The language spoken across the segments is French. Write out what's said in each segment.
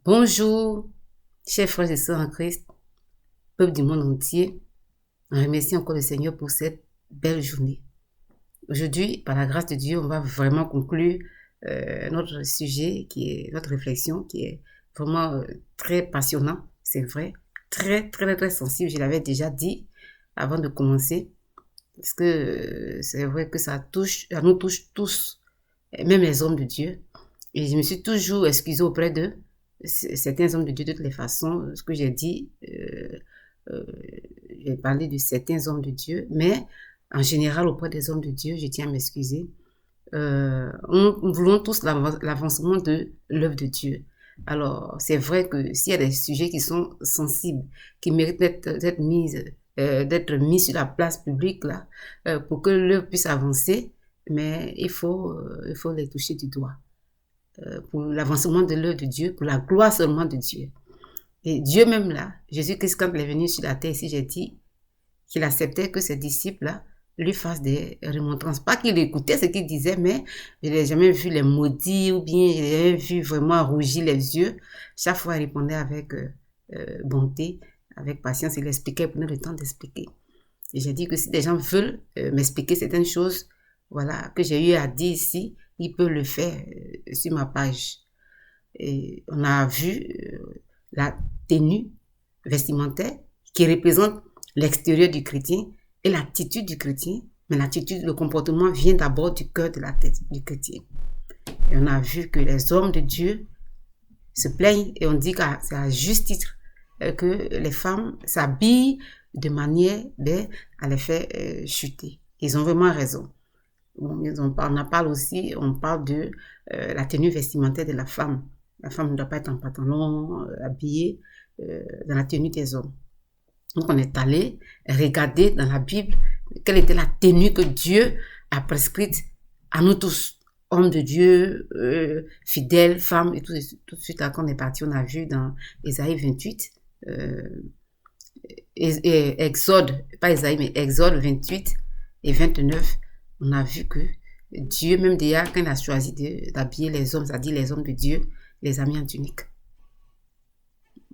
Bonjour, chers frères et sœurs en Christ, peuple du monde entier. On remercie encore le Seigneur pour cette belle journée. Aujourd'hui, par la grâce de Dieu, on va vraiment conclure notre sujet, notre réflexion, qui est vraiment très passionnant, c'est vrai, très sensible. Je l'avais déjà dit avant de commencer, parce que c'est vrai que ça nous touche tous, même les hommes de Dieu. Et je me suis toujours excusée auprès d'eux, certains hommes de Dieu, de toutes les façons. Ce que j'ai dit, euh, j'ai parlé de certains hommes de Dieu, mais en général, auprès des hommes de Dieu, je tiens à m'excuser. Nous voulons tous l'avancement de l'œuvre de Dieu. Alors, c'est vrai que s'il y a des sujets qui sont sensibles, qui méritent d'être mis sur la place publique, là, pour que l'œuvre puisse avancer, mais il faut les toucher du doigt. Pour l'avancement de l'œuvre de Dieu, pour la gloire seulement de Dieu. Et Dieu même là, Jésus-Christ, quand il est venu sur la terre ici, j'ai dit qu'il acceptait que ses disciples-là lui fassent des remontrances. Pas qu'il écoutait ce qu'il disait, mais je n'ai jamais vu les maudire ou bien je n'ai jamais vu vraiment rougir les yeux. Chaque fois, il répondait avec bonté, avec patience. Il expliquait, il prenait le temps d'expliquer. Et j'ai dit que si des gens veulent m'expliquer certaines choses, voilà, que j'ai eu à dire ici, ils peuvent le faire sur ma page. Et on a vu la tenue vestimentaire qui représente l'extérieur du chrétien et l'attitude du chrétien, mais l'attitude, le comportement vient d'abord du cœur de la tête du chrétien. Et on a vu que les hommes de Dieu se plaignent et on dit que c'est à juste titre que les femmes s'habillent de manière à les faire chuter. Ils ont vraiment raison. On parle aussi, on parle de la tenue vestimentaire de la femme. La femme ne doit pas être en pantalon, habillée dans la tenue des hommes. Donc on est allé regarder dans la Bible quelle était la tenue que Dieu a prescrite à nous tous, hommes de Dieu, fidèles, femmes, et tout de suite là quand on est parti, on a vu dans Ésaïe 28, Exode, pas Ésaïe, mais Exode 28 et 29, on a vu que Dieu, même déjà, quand il a choisi d'habiller les hommes, c'est-à-dire les hommes de Dieu, les a mis en tunique.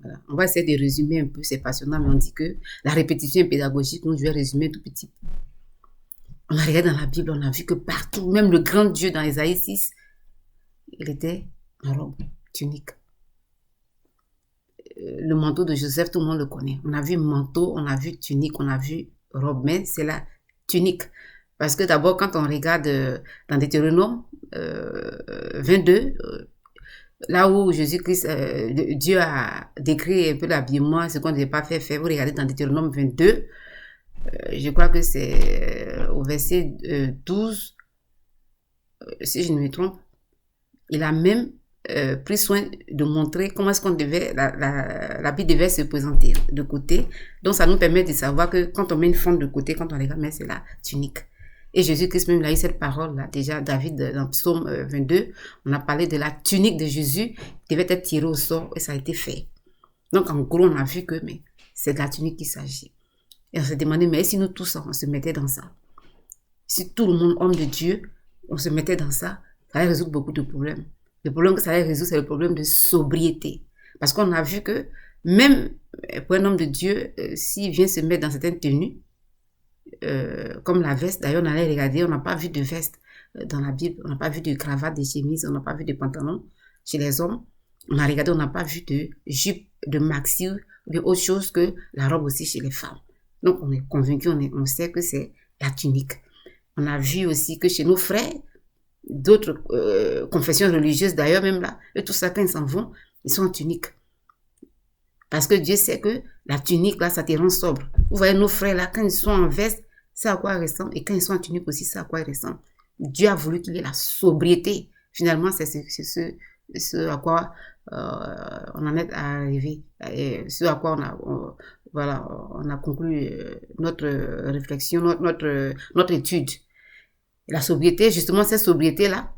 Voilà. On va essayer de résumer un peu, c'est passionnant, mais on dit que la répétition est pédagogique, donc je vais résumer tout petit peu. On a regardé dans la Bible, on a vu que partout, même le grand Dieu dans Ésaïe 6, il était en robe, tunique. Le manteau de Joseph, tout le monde le connaît. On a vu manteau, on a vu tunique, on a vu robe, mais c'est la tunique. Parce que d'abord, quand on regarde dans Deutéronome 22, là où Jésus-Christ, Dieu a décrit un peu l'habillement, ce qu'on ne devait pas faire, vous regardez dans Deutéronome 22, je crois que c'est au verset 12, si je ne me trompe, il a même pris soin de montrer comment est-ce qu'on devait, l'habit devait se présenter de côté. Donc ça nous permet de savoir que quand on met une fente de côté, quand on regarde, mais c'est la tunique. Et Jésus-Christ même, il a eu cette parole-là. Déjà, David, dans Psaume 22, on a parlé de la tunique de Jésus qui devait être tirée au sort et ça a été fait. Donc, en gros, on a vu que mais c'est de la tunique qu'il s'agit. Et on s'est demandé, mais si nous tous, on se mettait dans ça? Si tout le monde, homme de Dieu, on se mettait dans ça, ça allait résoudre beaucoup de problèmes. Le problème que ça allait résoudre, c'est le problème de sobriété. Parce qu'on a vu que même pour un homme de Dieu, s'il vient se mettre dans certaines tenues, comme la veste, d'ailleurs on allait regarder, on n'a pas vu de veste dans la Bible, on n'a pas vu de cravate, de chemise, on n'a pas vu de pantalon chez les hommes, on a regardé, on n'a pas vu de jupe, de maxi, ou bien autre chose que la robe aussi chez les femmes. Donc on est convaincu, on sait que c'est la tunique. On a vu aussi que chez nos frères, d'autres confessions religieuses d'ailleurs même là, et tout ça quand ils s'en vont, ils sont en tunique. Parce que Dieu sait que la tunique, là, ça te rend sobre. Vous voyez nos frères, là, quand ils sont en veste, c'est à quoi ils ressemblent. Et quand ils sont en tunique aussi, c'est à quoi ils ressemblent. Dieu a voulu qu'il y ait la sobriété. Finalement, c'est ce à quoi on en est arrivé. Et ce à quoi on a conclu notre réflexion, notre étude. La sobriété, justement, cette sobriété-là,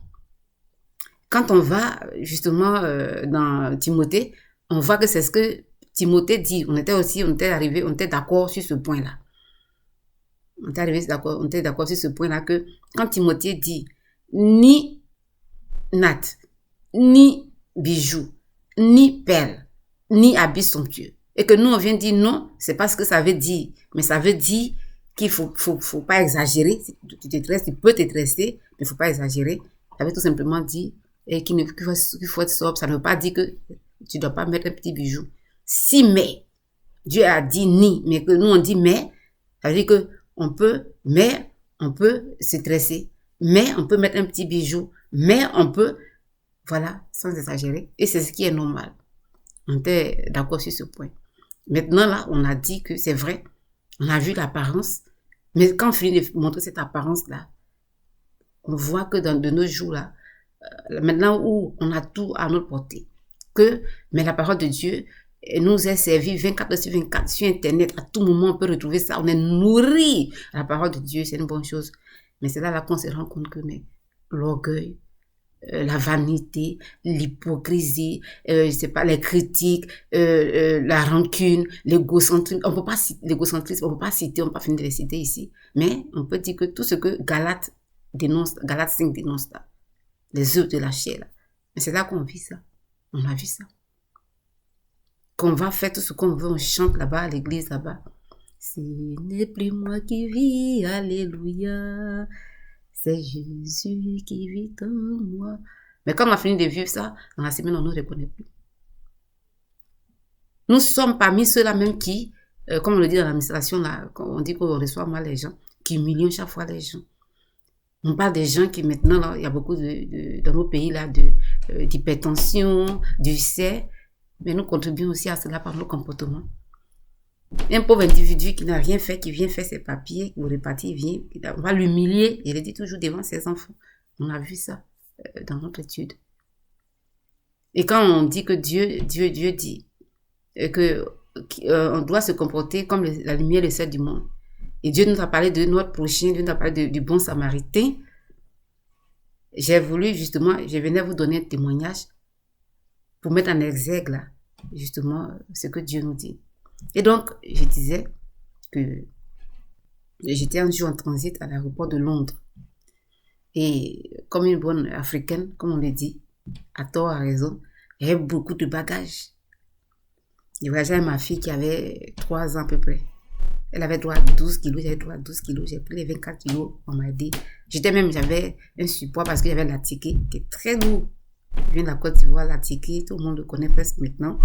quand on va justement dans Timothée, on voit que c'est ce que Timothée dit. On était d'accord sur ce point-là. On était d'accord sur ce point-là que quand Timothée dit ni natte, ni bijoux, ni perles, ni habits somptueux. Et que nous, on vient dire non, c'est pas ce que ça veut dire. Mais ça veut dire qu'il faut pas exagérer. Si tu te dresses, tu peux te dresser, mais il faut pas exagérer. Ça veut tout simplement dire qu'il faut être sobre. Ça ne veut pas dire que tu dois pas mettre un petit bijou. Si mais, Dieu a dit ni, mais que nous on dit mais, ça veut dire que on peut se dresser, mais on peut mettre un petit bijou, mais on peut, voilà, sans exagérer. Et c'est ce qui est normal. On était d'accord sur ce point. Maintenant, là, on a dit que c'est vrai, on a vu l'apparence, mais quand on finit de montrer cette apparence-là, on voit que de nos jours-là, maintenant où on a tout à notre portée, mais la parole de Dieu nous est servie 24 heures sur 24 sur Internet, à tout moment on peut retrouver ça, on est nourri. La parole de Dieu, c'est une bonne chose, mais c'est là qu'on se rend compte que l'orgueil, la vanité, l'hypocrisie, je sais pas, les critiques, la rancune, l'égocentrisme, on peut pas citer l'égocentrisme, on peut pas finir de les citer ici, mais on peut dire que tout ce que Galates 5 dénonce là, les œuvres de la chair là, mais c'est là qu'on vit ça, on a vu ça, qu'on va faire tout ce qu'on veut, on chante là-bas à l'église là-bas, ce n'est plus moi qui vis, alléluia, c'est Jésus qui vit en moi. Mais quand on a fini de vivre ça, dans la semaine, on ne nous reconnaît plus. Nous sommes parmi ceux-là même qui, comme on le dit dans l'administration, là, on dit qu'on reçoit mal les gens, qui humilient chaque fois les gens. On parle des gens qui maintenant, là, il y a beaucoup dans nos pays là, d'hypertension, du vice, mais nous contribuons aussi à cela par nos comportements. Un pauvre individu qui n'a rien fait, qui vient faire ses papiers, qui vous répartit, vient, on va l'humilier, il le dit toujours devant ses enfants. On a vu ça dans notre étude. Et quand on dit que Dieu dit qu'on doit se comporter comme la lumière, le sel du monde, et Dieu nous a parlé de notre prochain, Dieu nous a parlé du bon samaritain, j'ai voulu justement, je venais vous donner un témoignage pour mettre en exergue là, justement, ce que Dieu nous dit. Et donc, je disais que j'étais un jour en transit à l'aéroport de Londres. Et comme une bonne africaine, comme on le dit, à tort, à raison, j'avais beaucoup de bagages. Je voyageais avec ma fille qui avait 3 ans à peu près. Elle avait droit à 12 kilos, j'avais droit à 12 kilos. J'ai pris les 24 kilos, on m'a aidé. J'avais un support parce que j'avais la ticket qui est très lourd. Je viens de la Côte d'Ivoire, la ticket, tout le monde le connaît presque maintenant.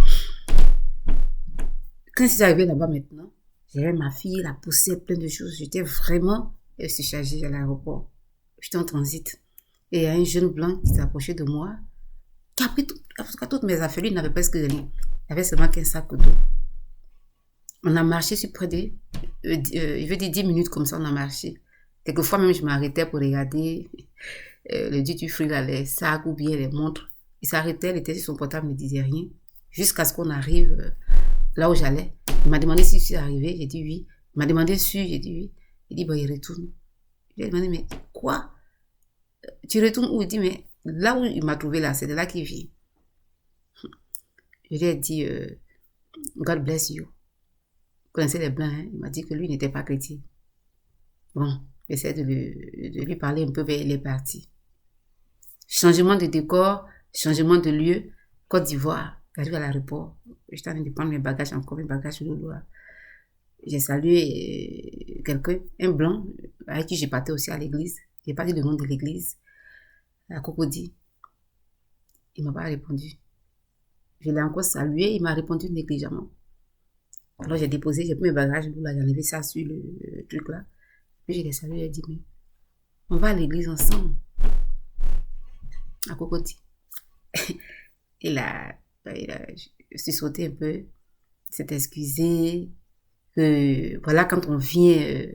Quand je suis arrivée là-bas maintenant, j'avais ma fille, la poussée, plein de choses. J'étais vraiment surchargée à l'aéroport. J'étais en transit. Et il y a un jeune blanc qui s'est approché de moi, qui a pris toutes mes affaires. Lui, il n'avait presque rien. Il avait seulement qu'un sac d'eau. On a marché sur près de, je veux dire 10 minutes comme ça, on a marché. Quelquefois même, je m'arrêtais pour regarder le duty free, là, les sacs ou bien les montres. Il s'arrêtait, il était sur son portable, il ne disait rien. Jusqu'à ce qu'on arrive là où j'allais. Il m'a demandé si je suis arrivée, j'ai dit oui. Il m'a demandé si, j'ai dit oui. Il dit, bon, il retourne. Je lui ai demandé, mais quoi? Tu retournes où? Il dit, mais là où il m'a trouvé là, c'est de là qu'il vient. Je lui ai dit, God bless you. Vous connaissez les blancs, hein? Il m'a dit que lui n'était pas chrétien. Bon, j'essaie de lui parler un peu, mais il est parti. Changement de décor, changement de lieu, Côte d'Ivoire. J'arrive à l'aéroport. J'étais en train de prendre mes bagages, encore mes bagages lourds. J'ai salué quelqu'un, un blanc, avec qui j'ai parté aussi à l'église. Je n'ai pas dit le nom de l'église. À Cocody. Il ne m'a pas répondu. Je l'ai encore salué, il m'a répondu négligemment. Alors j'ai déposé, j'ai pris mes bagages, j'ai enlevé ça sur le truc là. Puis je l'ai salué, j'ai dit, mais on va à l'église ensemble. À Cocody. Il a sauté un peu, s'est excusé. Voilà, quand on vient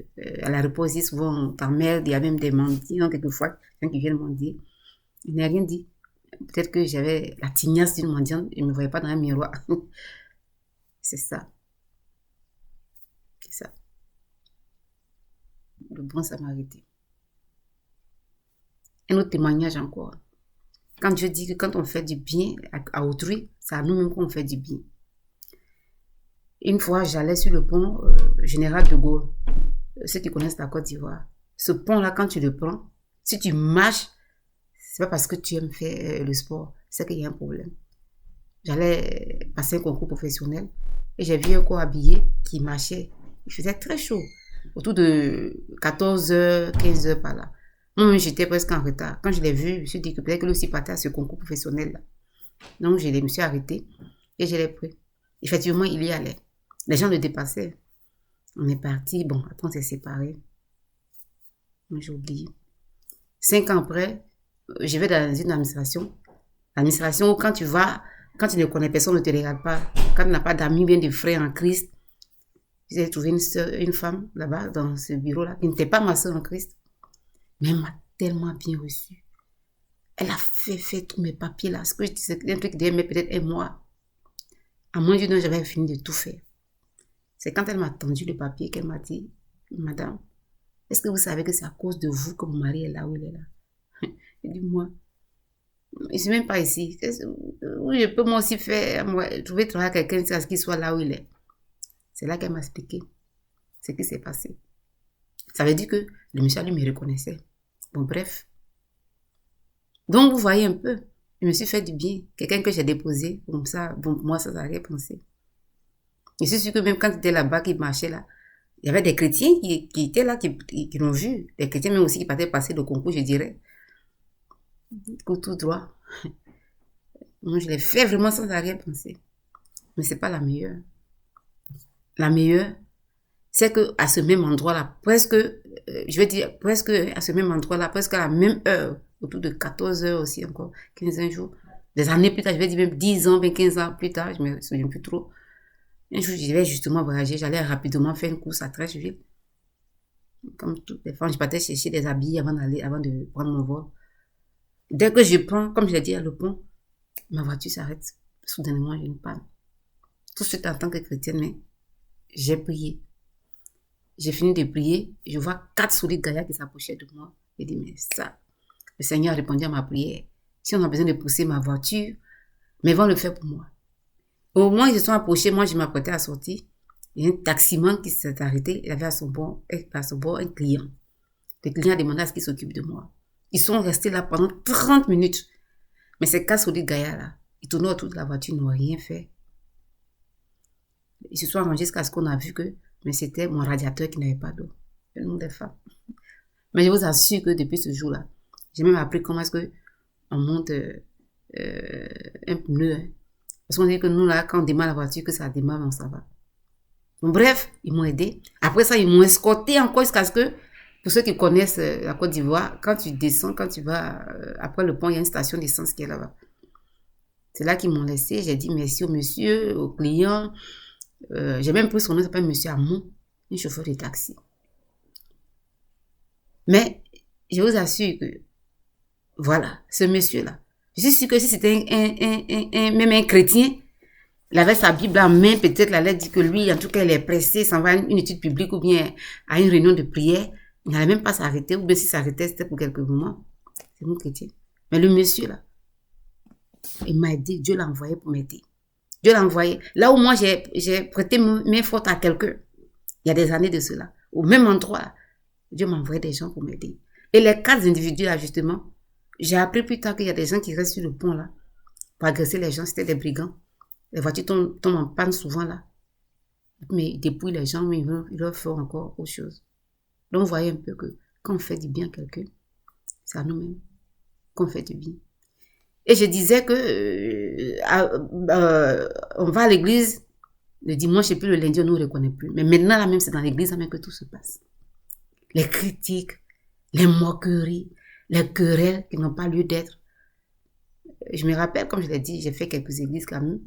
à l'aéroport, ici, souvent on t'emmerde, il y a même des mendiants, quelquefois, qui viennent mendier. Il n'a rien dit. Peut-être que j'avais la tignasse d'une mendiante, il ne me voyait pas dans un miroir. C'est ça. C'est ça. Le bon samaritain. Un autre témoignage encore. Quand Dieu dit que quand on fait du bien à autrui, c'est à nous-mêmes qu'on fait du bien. Une fois, j'allais sur le pont Général de Gaulle. Ceux qui connaissent la Côte d'Ivoire. Ce pont-là, quand tu le prends, si tu marches, c'est pas parce que tu aimes faire le sport, c'est qu'il y a un problème. J'allais passer un concours professionnel et j'ai vu un corps habillé qui marchait. Il faisait très chaud, autour de 14h, 15h par là. Moi, j'étais presque en retard. Quand je l'ai vu, je me suis dit que peut-être que lui aussi partait à ce concours professionnel-là. Donc, je me suis arrêtée et je l'ai pris. Effectivement, il y allait. Les gens le dépassaient. On est parti. Bon, après, on s'est séparés. J'ai oublié. 5 ans après, je vais dans une administration. L'administration, quand tu vas, quand tu ne connais personne, ne te regarde pas. Quand tu n'as pas d'amis, bien de frères en Christ. J'ai trouvé une femme là-bas, dans ce bureau-là, qui n'était pas ma soeur en Christ. Mais elle m'a tellement bien reçue. Elle a fait tous mes papiers là. Ce que je disais, un truc qui devait mettre peut-être un mois. À moins d'une heure, j'avais fini de tout faire. C'est quand elle m'a tendu le papier qu'elle m'a dit, Madame, est-ce que vous savez que c'est à cause de vous que mon mari est là où il est là? J'ai dit, moi, je ne suis même pas ici. Oui, je peux moi aussi faire, trouver travail à quelqu'un à ce qu'il soit là où il est. C'est là qu'elle m'a expliqué ce qui s'est passé. Ça veut dire que le monsieur lui me reconnaissait. Bon, bref. Donc, vous voyez un peu, je me suis fait du bien. Quelqu'un que j'ai déposé, comme ça, bon, moi, ça n'a rien pensé. Je suis sûre que même quand il était là-bas, qu'il marchait là, il y avait des chrétiens qui étaient là, qui l'ont vu. Des chrétiens même aussi qui partaient passer le concours, je dirais. Tout droit. Moi, je l'ai fait vraiment sans rien penser. Mais c'est pas la meilleure. La meilleure, c'est que à ce même endroit-là, presque, je vais dire, presque à ce même endroit-là, presque à la même heure, autour de 14 heures aussi encore, 15 jours, des années plus tard, je vais dire même 10 ans, 15 ans plus tard, je me souviens plus trop. Un jour, je vais justement voyager, j'allais rapidement faire une course à Trècheville. Comme toutes les femmes, je partais chercher des habits avant de prendre mon vol. Dès que je prends, comme je l'ai dit à le pont, ma voiture s'arrête. Soudainement, j'ai une panne. Tout de suite, en tant que chrétienne, j'ai prié. J'ai fini de prier. Je vois 4 solides gaillards qui s'approchaient de moi. J'ai dit, mais ça, le Seigneur a répondu à ma prière. Si on a besoin de pousser ma voiture, mais ils vont le faire pour moi. Au moins, ils se sont approchés. Moi, je m'apprêtais à sortir. Il y a un taximan qui s'est arrêté. Il avait à son bord un client. Le client a demandé à ce qu'il s'occupe de moi. Ils sont restés là pendant 30 minutes. Mais ces 4 solides gaillards-là, ils tournaient autour de la voiture, ils n'ont rien fait. Ils se sont arrangés jusqu'à ce qu'on a vu que mais c'était mon radiateur qui n'avait pas d'eau. Le nom des femmes. Mais je vous assure que depuis ce jour-là, j'ai même appris comment est-ce que on monte un pneu. Hein. Parce qu'on dit que nous, là, quand on démarre la voiture, que ça démarre, on s'en va. Donc, bref, ils m'ont aidé. Après ça, ils m'ont escorté encore jusqu'à ce que, pour ceux qui connaissent la Côte d'Ivoire, quand tu descends, quand tu vas après le pont, il y a une station d'essence qui est là-bas. C'est là qu'ils m'ont laissé. J'ai dit merci au monsieur, au client. J'ai même pris son nom, il s'appelle Monsieur Amon, un chauffeur de taxi. Mais je vous assure que, voilà, ce monsieur-là, je suis sûre que si c'était même un chrétien, il avait sa Bible en main, peut-être il allait dire que lui, en tout cas, il est pressé, s'en va à une étude publique ou bien à une réunion de prière. Il n'allait même pas s'arrêter, ou bien si s'arrêtait, c'était pour quelques moments. C'est mon chrétien. Mais le monsieur, là, il m'a aidé, Dieu l'a envoyé pour m'aider. Dieu l'a envoyé. Là où moi, j'ai prêté mes fautes à quelqu'un, il y a des années de cela, au même endroit, Dieu m'a envoyé des gens pour m'aider. Et les 4 individus, là, justement, j'ai appris plus tard qu'il y a des gens qui restent sur le pont, là, pour agresser les gens, c'était des brigands. Les voitures tombent en panne souvent, là. Mais ils dépouillent les gens, mais ils leur font encore autre chose. Donc, vous voyez un peu que quand on fait du bien à quelqu'un, c'est à nous-mêmes qu'on fait du bien. Et je disais que on va à l'église le dimanche et puis le lundi, on ne nous reconnaît plus. Mais maintenant, là même, c'est dans l'église même que tout se passe. Les critiques, les moqueries, les querelles qui n'ont pas lieu d'être. Je me rappelle, comme je l'ai dit, j'ai fait quelques églises quand même.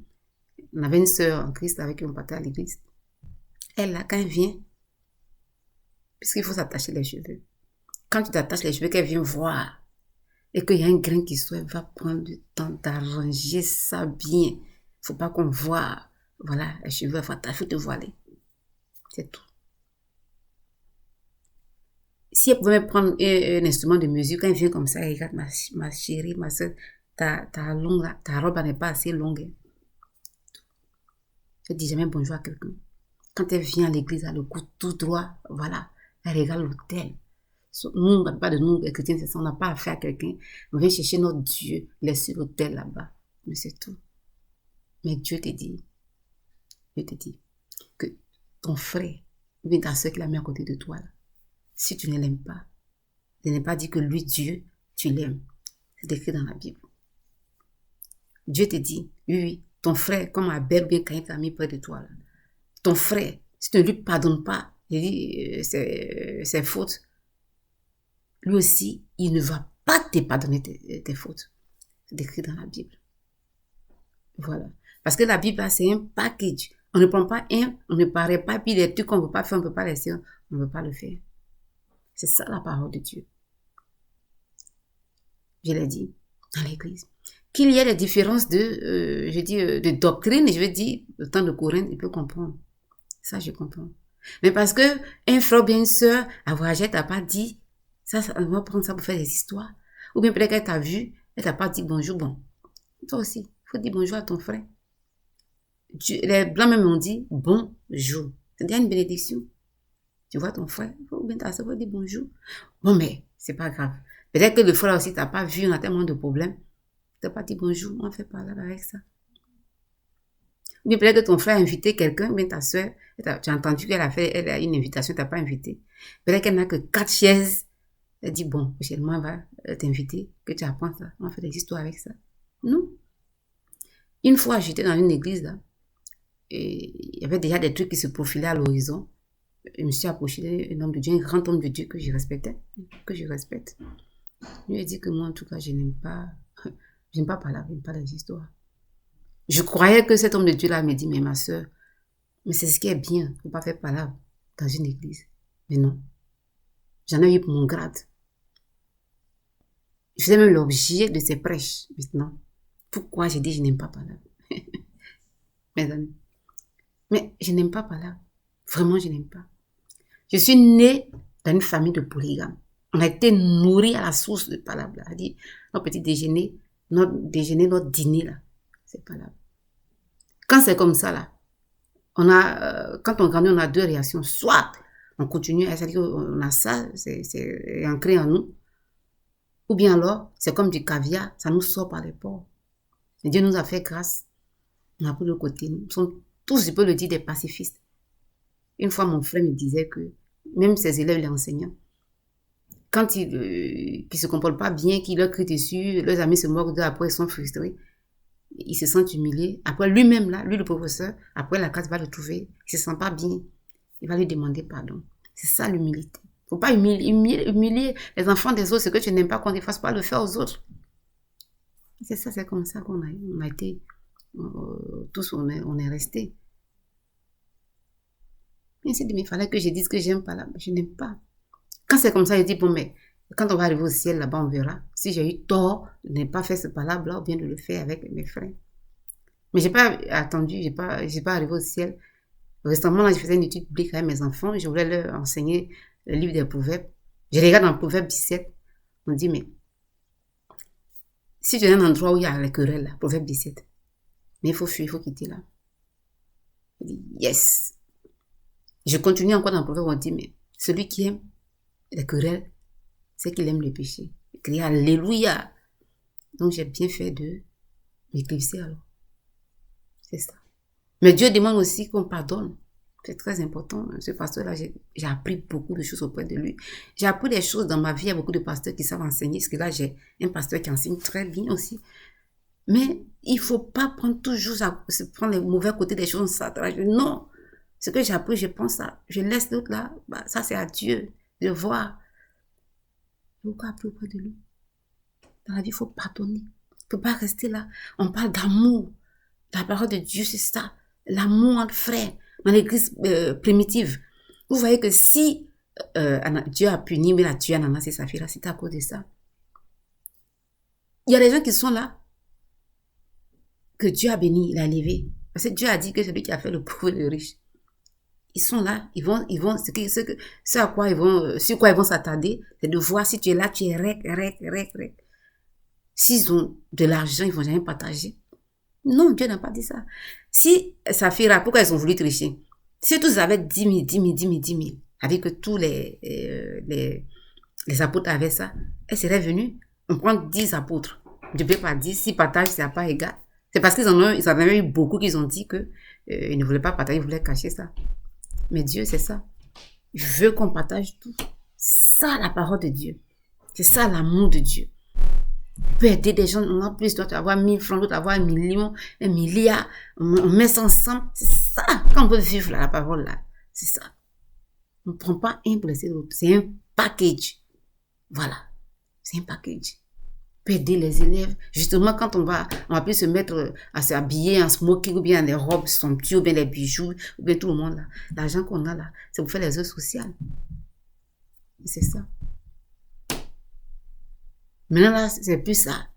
On avait une sœur en Christ avec qui on partait à l'église. Elle, là, quand elle vient, puisqu'il faut s'attacher les cheveux. Quand tu t'attaches les cheveux, qu'elle vient voir et qu'il y a un grain qui soit, elle va prendre le temps d'arranger ça bien. Il ne faut pas qu'on voit, voilà, les cheveux, il faut te voiler. C'est tout. Si elle pouvait me prendre un instrument de musique, quand elle vient comme ça, elle regarde ma chérie, ma soeur, ta robe n'est pas assez longue. Je dis jamais bonjour à quelqu'un. Quand elle vient à l'église, elle a le cou tout droit, voilà, elle regarde l'autel. Nous, on ne parle pas de nous, les chrétiens, c'est ça, on n'a pas affaire à quelqu'un. On vient chercher notre Dieu, il est sur l'autel là-bas. Mais c'est tout. Mais Dieu te dit que ton frère, ou bien ta soeur qui l'a mis à côté de toi, là, si tu ne l'aimes pas, je n'ai pas dit que lui, Dieu, tu l'aimes. C'est écrit dans la Bible. Dieu te dit, oui, ton frère, comme Abel ou bien Caïn t'a mis près de toi, là, ton frère, si tu ne lui pardonnes pas, il dit ses fautes, lui aussi, il ne va pas te pardonner tes fautes. C'est écrit dans la Bible. Voilà. Parce que la Bible, là, c'est un package. On ne prend pas on ne paraît pas, puis les trucs qu'on ne veut pas faire, on ne peut pas laisser, on ne veut pas le faire. C'est ça la parole de Dieu. Je l'ai dit dans l'église. Qu'il y ait des différences de doctrine, je veux dire, le temps de Corinthe, il peut comprendre. Ça, je comprends. Mais parce que un frère ou bien une soeur à voyager, t'as pas dit, ça, on va prendre ça pour faire des histoires. Ou bien peut-être qu'elle t'a vu, elle t'a pas dit bonjour, bon. Toi aussi, il faut dire bonjour à ton frère. Les blancs même ont dit bonjour. C'est déjà une bénédiction. Tu vois ton frère, ou bien ta soeur, faut dire bonjour. Bon, mais c'est pas grave. Peut-être que le frère aussi t'as pas vu, on a tellement de problèmes. T'as pas dit bonjour, on fait pas là avec ça. Ou bien peut-être que ton frère a invité quelqu'un, ou bien ta soeur, tu as entendu qu'elle a une invitation, tu n'as pas invité. Peut-être qu'elle n'a que 4 chaises. Elle dit, bon, prochainement, elle va t'inviter, que tu apprends ça. On fait des histoires avec ça. Non. Une fois, j'étais dans une église, là, et il y avait déjà des trucs qui se profilaient à l'horizon. Je me suis approché d'un homme de Dieu, un grand homme de Dieu que je respectais, que je respecte. Je lui ai dit que moi, en tout cas, je n'aime pas parler, je n'aime pas les histoires. Je croyais que cet homme de Dieu-là me dit, mais ma soeur, mais c'est ce qui est bien, il ne faut pas faire palabre dans une église. Mais non. J'en ai eu pour mon grade. Je faisais même l'objet de ces prêches, maintenant. Pourquoi j'ai dit je n'aime pas palabre? Mes amis. Mais je n'aime pas palabre. Vraiment, je n'aime pas. Je suis née dans une famille de polygames. On a été nourris à la source de palabre. On a dit, notre petit déjeuner, notre dîner, là, c'est palabre. Quand c'est comme ça, là, quand on grandit, on a 2 réactions. Soit on continue à dire qu'on a ça, c'est ancré en nous. Ou bien alors, c'est comme du caviar, ça nous sort par les pores. Et Dieu nous a fait grâce. On a pris le côté. Nous sommes tous, je peux le dire, des pacifistes. Une fois, mon frère me disait que, même ses élèves, les enseignants, quand ils se comportent pas bien, qu'ils leur crient dessus, leurs amis se moquent d'eux, après ils sont frustrés. Il se sent humilié. Après, lui-même, là, lui, le professeur, après la classe va le trouver. Il se sent pas bien. Il va lui demander pardon. C'est ça, l'humilité. Faut pas humilier les enfants des autres. Ce que tu n'aimes pas qu'on ne fasse pas le faire aux autres. C'est ça, c'est comme ça qu'on a été, tous, on est restés. Mais il fallait que je dise que j'aime pas là. Je n'aime pas. Quand c'est comme ça, je dis, bon, mais quand on va arriver au ciel, là-bas, on verra. Si j'ai eu tort de ne pas faire ce palabre-là, ou bien de le faire avec mes frères. Mais j'ai pas attendu, j'ai pas arrivé au ciel. Récemment, là, je faisais une étude biblique avec mes enfants. Je voulais leur enseigner le livre des Proverbes. Je regarde dans Proverbe 17. On dit, mais si tu es dans un endroit où il y a les querelles, là, Proverbe 17, mais il faut fuir, il faut quitter là. Je dis, yes. Je continue encore dans Proverbe, on dit, mais celui qui aime les querelles, c'est qu'il aime le péché. Il crie Alléluia. Donc j'ai bien fait de m'éclipser alors. C'est ça. Mais Dieu demande aussi qu'on pardonne. C'est très important. Ce pasteur-là, j'ai appris beaucoup de choses auprès de lui. J'ai appris des choses dans ma vie. Il y a beaucoup de pasteurs qui savent enseigner. Parce que là, j'ai un pasteur qui enseigne très bien aussi. Mais il ne faut pas prendre toujours, prendre les mauvais côtés des choses. Non. Ce que j'ai appris, je pense ça. Je laisse l'autre là. Bah, ça, c'est à Dieu de voir. Il faut apprendre auprès de lui. Dans la vie, il faut pardonner. Il ne faut pas rester là. On parle d'amour. La parole de Dieu, c'est ça. L'amour entre frères. Dans l'église primitive. Vous voyez que si Dieu a puni, mais il a tué Ananas et sa fille, là, c'était à cause de ça. Il y a des gens qui sont là, que Dieu a béni, il a élevé. Parce que Dieu a dit que celui qui a fait le pauvre et le riche. Ils sont là, ils vont, sur quoi ils vont s'attarder, c'est de voir si tu es là, tu es rec. S'ils ont de l'argent, ils vont jamais partager. Non, Dieu n'a pas dit ça. Si sa fille là, pourquoi ils ont voulu tricher? Si tous avaient 10 000, avec que tous les apôtres avaient ça, elle serait venue, on prend 10 apôtres, Dieu par 10, si partage, c'est pas égal, C'est parce qu'ils en avaient eu beaucoup qu'ils ont dit que ils ne voulaient pas partager, ils voulaient cacher ça. Mais Dieu, c'est ça. Il veut qu'on partage tout. C'est ça la parole de Dieu. C'est ça l'amour de Dieu. On peut aider des gens, on a plus, toi tu vas avoir 1000 francs, d'autres avoir 1 million, 1 milliard. On met ça ensemble. C'est ça. Quand on veut vivre la parole là, c'est ça. On ne prend pas un pour laisser l'autre. C'est un package. Voilà. C'est un package. On peut aider les élèves. Justement, quand on va plus se mettre à s'habiller en smoking ou bien en des robes somptueuses ou bien les bijoux ou bien tout le monde là. L'argent qu'on a là, c'est pour faire les œuvres sociales. C'est ça. Maintenant là, c'est plus ça.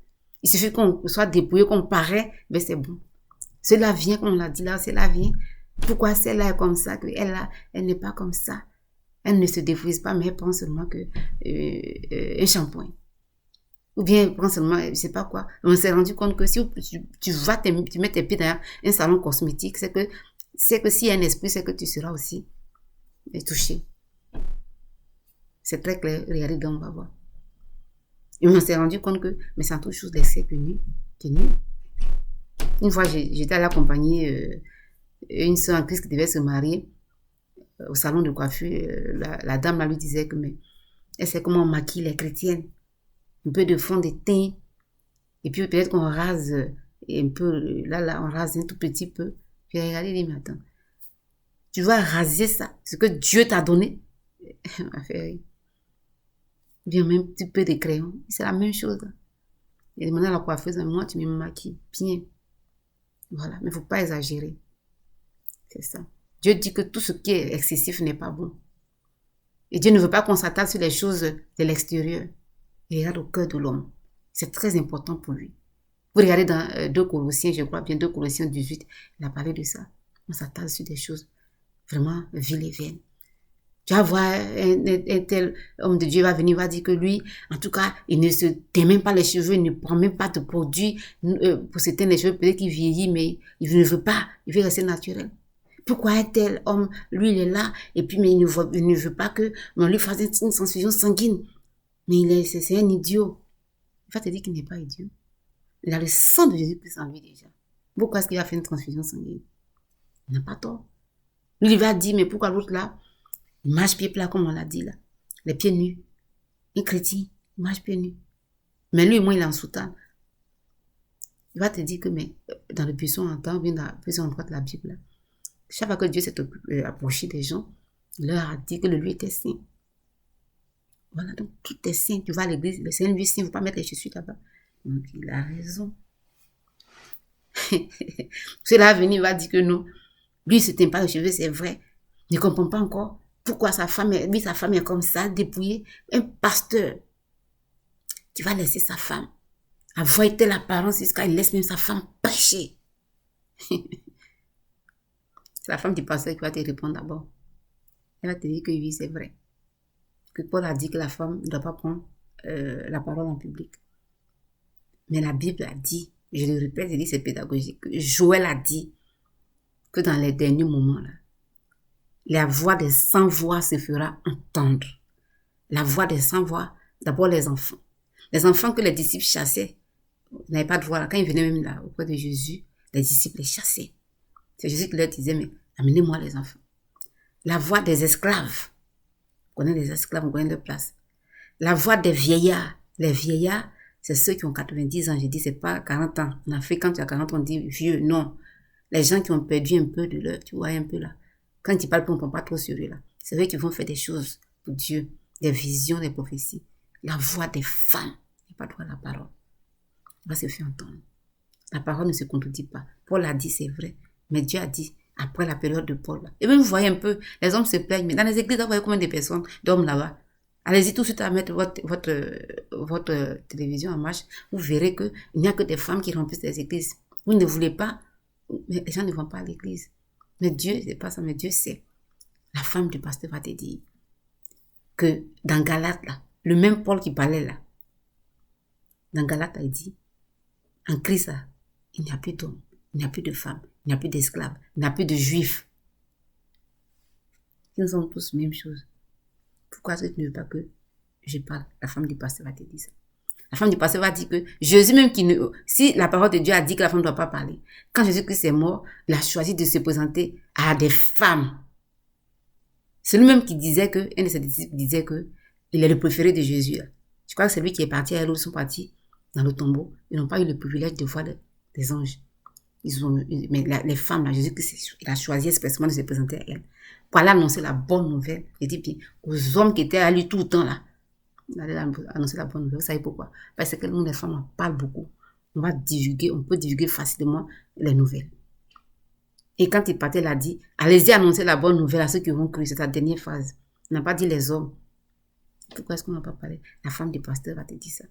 Il suffit qu'on soit dépouillé, qu'on paraît, mais c'est bon. Cela vient, comme on l'a dit là, cela vient. Pourquoi celle-là est comme ça, qu'elle là, elle n'est pas comme ça. Elle ne se défrise pas, mais elle prend seulement que un shampoing. Ou bien elle prend seulement, je ne sais pas quoi. On s'est rendu compte que si tu vas tu mets tes pieds dans un salon cosmétique, c'est que s'il y a un esprit, c'est que tu seras aussi touché. C'est très clair, regardez donc, on va voir. Et on s'est rendu compte que, mais c'est en toute chose d'excès que nul. Une fois, j'étais allée accompagner une soeur en Christ qui devait se marier au salon de coiffure. La dame là, lui disait que, mais elle sait comment on maquille les chrétiennes. Un peu de fond de teint. Et puis peut-être qu'on rase un peu, là, on rase un tout petit peu. Puis regardez, il dit, mais attends, tu vas raser ça, ce que Dieu t'a donné. Elle m'a fait rire. Bien, même un petit peu de crayon. C'est la même chose. Il a demandé à la coiffeuse, moi, tu me maquilles bien. Voilà, mais il ne faut pas exagérer. C'est ça. Dieu dit que tout ce qui est excessif n'est pas bon. Et Dieu ne veut pas qu'on s'attarde sur les choses de l'extérieur. Il regarde au cœur de l'homme. C'est très important pour lui. Vous regardez dans 2 Colossiens, je crois bien 2 Colossiens 18, il a parlé de ça. On s'attarde sur des choses vraiment viles et vaines. Tu vas voir un tel homme de Dieu va venir, va dire que lui, en tout cas, il ne se teint même pas les cheveux, il ne prend même pas de produits pour se teindre les cheveux. Peut-être qu'il vieillit, mais il ne veut pas, il veut rester naturel. Pourquoi un tel homme, lui, il est là, et puis mais il ne veut pas que on lui fasse une transfusion sanguine. Mais c'est un idiot. Il va te dire qu'il n'est pas idiot. Il a le sang de Jésus-Christ en lui déjà. Pourquoi est-ce qu'il a fait une transfusion sanguine? Il n'a pas tort. Lui, il va dire, mais pourquoi l'autre là, il marche pieds plats, comme on l'a dit là. Les pieds nus. Un chrétien, il marche pieds nus. Mais lui, moi, il est en soutane. Il va te dire que, mais dans le buisson, en temps, bien dans le buisson, on croit la Bible là. Chaque fois que Dieu s'est approché des gens, il leur a dit que le lieu était saint. Voilà, donc tout est saint. Tu vas à l'église, c'est un lieu saint, il ne faut pas mettre les chaussures là-bas. Donc il a raison. Celui-là va venir, il va dire que non. Lui, il ne se teint pas les cheveux, c'est vrai. Il ne comprend pas encore pourquoi sa femme est comme ça, dépouillée. Un pasteur, tu vas laisser sa femme avoir telle apparence jusqu'à il laisse même sa femme prêcher. C'est la femme du pasteur qui va te répondre d'abord. Elle va te dire que oui, c'est vrai. Que Paul a dit que la femme ne doit pas prendre la parole en public. Mais la Bible a dit, je le répète, je dis c'est pédagogique, Joël a dit que dans les derniers moments, là, la voix des sans-voix se fera entendre. La voix des sans-voix, d'abord les enfants. Les enfants que les disciples chassaient, n'avaient pas de voix là. Quand ils venaient même là auprès de Jésus, les disciples les chassaient. C'est Jésus qui leur disait, mais amenez-moi les enfants. La voix des esclaves. On connaît les esclaves, on connaît leur place. La voix des vieillards. Les vieillards, c'est ceux qui ont 90 ans. Je dis, c'est pas 40 ans. En Afrique, quand tu as 40 ans, on dit vieux. Non. Les gens qui ont perdu un peu de leur, tu vois, un peu là. Quand ils parlent, on ne prend pas trop sur eux là. C'est eux qui vont faire des choses pour Dieu. Des visions, des prophéties. La voix des femmes. Il n'y a pas droit à la parole. Va se faire entendre. La parole ne se contredit pas. Paul a dit, c'est vrai. Mais Dieu a dit, après la période de Paul. Là. Et même, vous voyez un peu, les hommes se plaignent. Mais dans les églises, vous voyez combien de personnes, d'hommes là-bas. Allez-y tout de suite à mettre votre télévision en marche. Vous verrez qu'il n'y a que des femmes qui remplissent les églises. Vous ne voulez pas, mais les gens ne vont pas à l'église. Mais Dieu, c'est pas ça, mais Dieu sait. La femme du pasteur va te dire que dans Galate, là, le même Paul qui parlait là, dans Galate, il dit, en Christ, là, il n'y a plus d'hommes, il n'y a plus de femmes, il n'y a plus d'esclaves, il n'y a plus de juifs. Ils sont tous la même chose. Pourquoi est-ce que tu ne veux pas que je parle? La femme du pasteur va te dire ça. La femme du pasteur va dire que Jésus même si la parole de Dieu a dit que la femme ne doit pas parler, quand Jésus-Christ est mort, il a choisi de se présenter à des femmes. C'est lui-même qui disait que, un de ses disciples disait que il est le préféré de Jésus. Je crois que c'est lui qui est parti, et l'autre sont partis dans le tombeau. Ils n'ont pas eu le privilège de voir des anges. Mais les femmes, là, Jésus-Christ, il a choisi expressément de se présenter à elles. Pour aller annoncer la bonne nouvelle. Il dit bien, aux hommes qui étaient à lui tout le temps là, il allait annoncer la bonne nouvelle. Vous savez pourquoi? Parce que nous, les femmes, on parle beaucoup. On peut divulguer facilement les nouvelles. Et quand il partait, il a dit, allez-y annoncer la bonne nouvelle à ceux qui vont cru. C'est sa dernière phrase. Il n'a pas dit les hommes. Pourquoi est-ce qu'on n'a pas parlé? La femme du pasteur va te dire ça.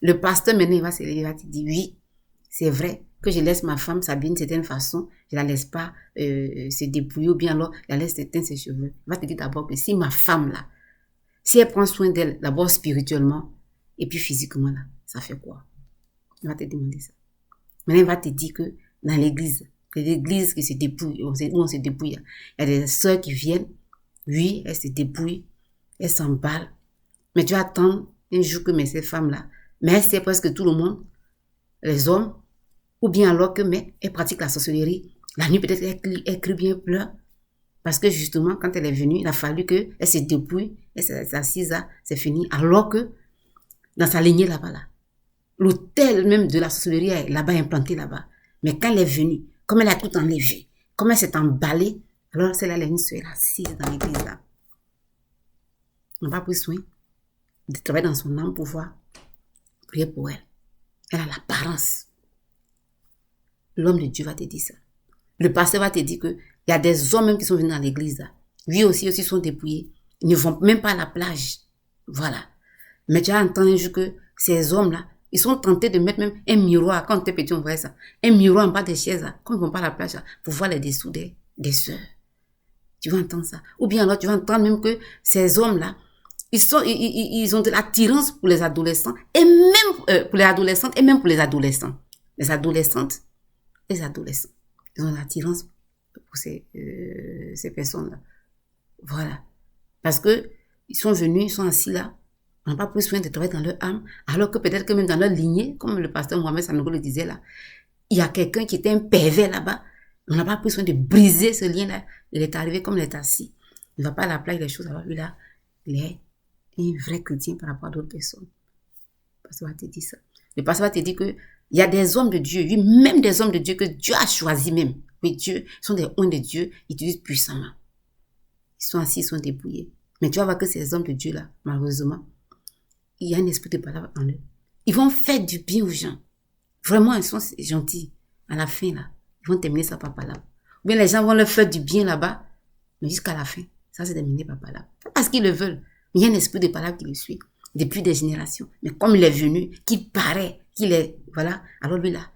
Le pasteur maintenant, il va te dire, oui, c'est vrai que je laisse ma femme s'habiller d'une certaine façon, je la laisse pas se dépouiller ou bien alors je la laisse éteindre ses cheveux. Il va te dire d'abord que si ma femme là, si elle prend soin d'elle, d'abord spirituellement et puis physiquement là, ça fait quoi? Il va te demander ça. Maintenant, il va te dire que dans l'église qui se dépouille, où on se dépouille, il y a des sœurs qui viennent, oui, elles se dépouillent, elles s'emballent, mais tu attends un jour que ces femmes-là, mais c'est presque tout le monde, les hommes, ou bien alors que, mais elle pratique la sorcellerie, la nuit peut-être elle crie bien, pleure, parce que justement, quand elle est venue, il a fallu qu'elle se dépouille, elle s'assise là, c'est fini, alors que dans sa lignée là-bas, là, l'autel même de la sorcellerie est là-bas, implanté là-bas, mais quand elle est venue, comme elle a tout enlevé, comme elle s'est emballée, alors celle-là, elle est une soeur assise dans l'église là. On n'a pas pris soin de travailler dans son âme pour pouvoir prier pour elle. Elle a l'apparence. L'homme de Dieu va te dire ça. Le pasteur va te dire que il y a des hommes même qui sont venus dans l'église là. Lui aussi sont dépouillés. Ils ne vont même pas à la plage. Voilà. Mais tu as entendu un jour que ces hommes-là, ils sont tentés de mettre même un miroir. Quand on était petit, on voyait ça. Un miroir en bas des chaises là. Quand ils ne vont pas à la plage là, pour voir les dessous des sœurs. Tu vas entendre ça. Ou bien alors, tu vas entendre même que ces hommes-là, ils ont de l'attirance pour les adolescents et même pour les adolescentes et même pour les adolescents. Les adolescentes, les adolescents. Ils ont de l'attirance pour ces personnes-là. Voilà. Parce que ils sont venus, ils sont assis là. On n'a pas pris soin de travailler dans leur âme. Alors que peut-être que même dans leur lignée, comme le pasteur Mohamed Sanogo le disait là, il y a quelqu'un qui était un pervers là-bas. On n'a pas pris soin de briser ce lien-là. Il est arrivé comme il est assis. Il ne va pas à la plage des choses. Alors lui là, il est un vrai chrétien par rapport à d'autres personnes. Le pasteur va te dire ça. Le pasteur va te dire que il y a des hommes de Dieu, oui, même des hommes de Dieu que Dieu a choisi même. Mais Dieu, ils sont des hommes de Dieu, ils utilisent puissamment. Ils sont assis, ils sont dépouillés. Mais tu vas voir que ces hommes de Dieu là, malheureusement, il y a un esprit de palabre en eux. Ils vont faire du bien aux gens. Vraiment, ils sont gentils. À la fin là, ils vont terminer ça par palabre. Ou bien les gens vont leur faire du bien là-bas, mais jusqu'à la fin, ça c'est terminé par palabre. Pas parce qu'ils le veulent. Mais il y a un esprit de palabre qui le suit depuis des générations. Mais comme il est venu, qu'il paraît, qu'il est, voilà, alors lui là,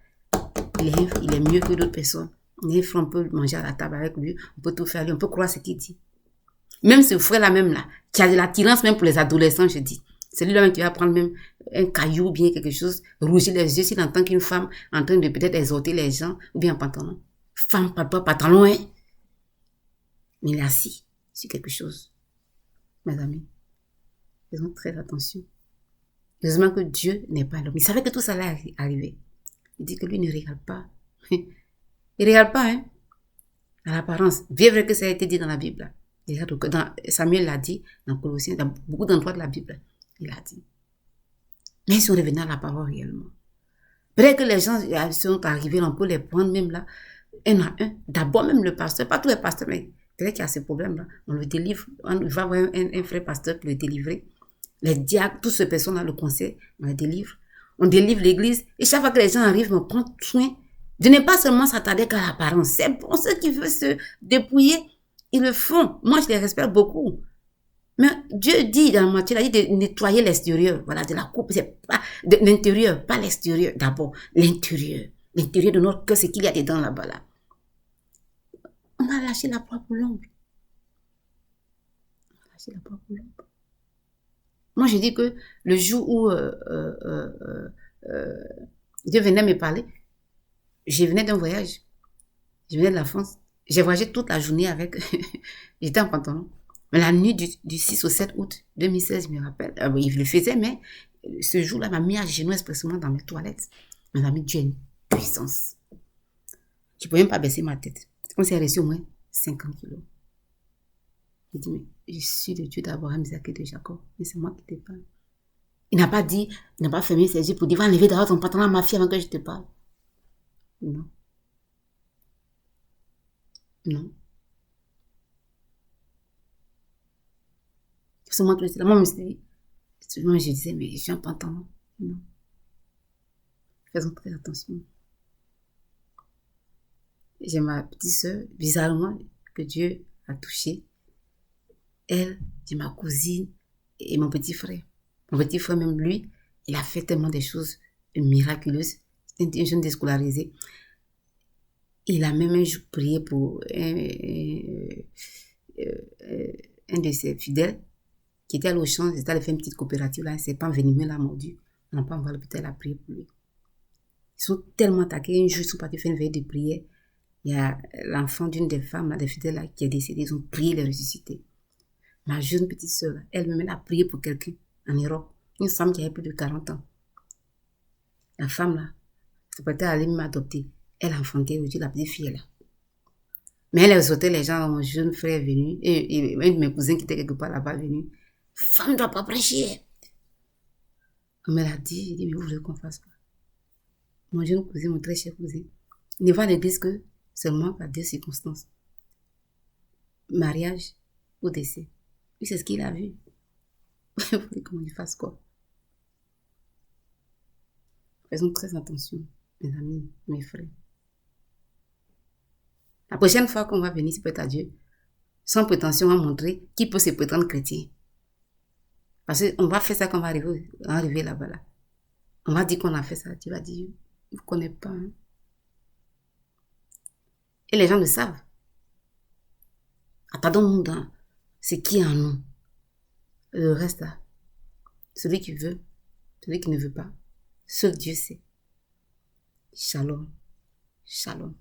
il est mieux que d'autres personnes. On peut manger à la table avec lui, on peut tout faire lui, on peut croire ce qu'il dit. Même ce frère-là même là, qui a de l'attirance même pour les adolescents, je dis. C'est lui-là même qui va prendre même un caillou ou bien quelque chose, rougir les yeux s'il entend qu'une femme en train de peut-être exhorter les gens, ou bien en pantalon. Femme, pas pantalon, hein. Mais il est assis sur quelque chose. Mes amis, faisons très attention. Heureusement que Dieu n'est pas l'homme. Il savait que tout ça allait arriver. Il dit que lui ne regarde pas. Il ne regarde pas, hein. À l'apparence. Bien vrai que ça a été dit dans la Bible. Samuel l'a dit dans Colossiens, dans beaucoup d'endroits de la Bible. Il a dit. Mais si on revenait à la parole réellement. Peut-être que les gens sont arrivés, on peut les prendre même là, un à un. D'abord même le pasteur, pas tous les pasteurs, mais peut-être qu'il y a ce problème-là. On le délivre, on va voir un frère pasteur pour le délivrer. Les diacres, toutes ces personnes-là, le conseil, on les délivre. On délivre l'église. Et chaque fois que les gens arrivent, on prend soin de ne pas seulement s'attarder qu'à l'apparence. C'est bon, ceux qui veulent se dépouiller, ils le font. Moi, je les respecte beaucoup. Mais Dieu dit dans Matthieu, il a dit de nettoyer l'extérieur. Voilà, de la coupe. C'est pas de l'intérieur, pas l'extérieur. D'abord, l'intérieur. L'intérieur de notre cœur, c'est qu'il y a dedans là-bas, là. On a lâché la proie pour l'ombre. On a lâché la proie pour l'ombre. Moi, je dis que le jour où Dieu venait me parler, je venais d'un voyage. Je venais de la France. J'ai voyagé toute la journée avec... J'étais en pantalon. Mais la nuit du 6 au 7 août 2016, je me rappelle. Il le faisait, mais Ce jour-là m'a mis à genoux expressément dans mes toilettes. Mais m'a mis Dieu a une puissance. Je ne pouvais même pas baisser ma tête. C'est comme si elle reçu au moins 50 kilos. Il dit, mais je suis le Dieu d'Abraham, Isaac et de Jacob. Mais c'est moi qui te parle. Il n'a pas dit, il n'a pas fermé ses yeux pour dire, va enlever d'abord ton pantalon à ma fille avant que je te parle. Non. Non. C'est moi qui le sais. Moi, je disais, mais je suis un pantalon. Non. Faisons très attention. J'ai ma petite sœur, bizarrement, que Dieu a touchée. Elle, j'ai ma cousine et mon petit frère. Mon petit frère, même lui, il a fait tellement de choses miraculeuses. C'était un jeune déscolarisé. Il a même un jour prié pour un de ses fidèles qui était allé au champ, il était allé faire une petite coopérative, là, un serpent venimeux l'a mordu. On n'a pas envoyé à l'hôpital, il a prié pour lui. Ils sont tellement attaqués. Un jour, ils sont partis faire une veille de prière. Il y a l'enfant d'une des femmes, là, des fidèles, là, qui est décédé. Ils ont prié le ressusciter. Ma jeune petite sœur, elle-même, elle a prié pour quelqu'un en Europe. Une femme qui avait plus de 40 ans. La femme, là, c'est peut-être aller m'adopter. Elle a enfanté aujourd'hui la petite fille, là. Mais elle a sauté les gens, mon jeune frère est venu, et un de mes cousins qui était quelque part là-bas est venu. Femme ne doit pas prêcher. On me l'a dit, j'ai dit, mais vous voulez qu'on fasse quoi? Mon jeune cousin, mon très cher cousin, il ne va à l'église que seulement par deux circonstances. Mariage ou décès. Lui, c'est ce qu'il a vu. Vous voulez qu'on lui fasse quoi? Faisons très attention, mes amis, mes frères. La prochaine fois qu'on va venir, c'est peut-être à Dieu, sans prétention à montrer qui peut se prétendre chrétien. Parce qu'on va faire ça quand on va arriver là-bas. Là. On va dire qu'on a fait ça. Tu vas dire, je ne connais pas. Hein. Et les gens le savent. Attendons-nous dans ce qui est en nous. Le reste là, celui qui veut, celui qui ne veut pas, seul Dieu sait. Shalom. Shalom.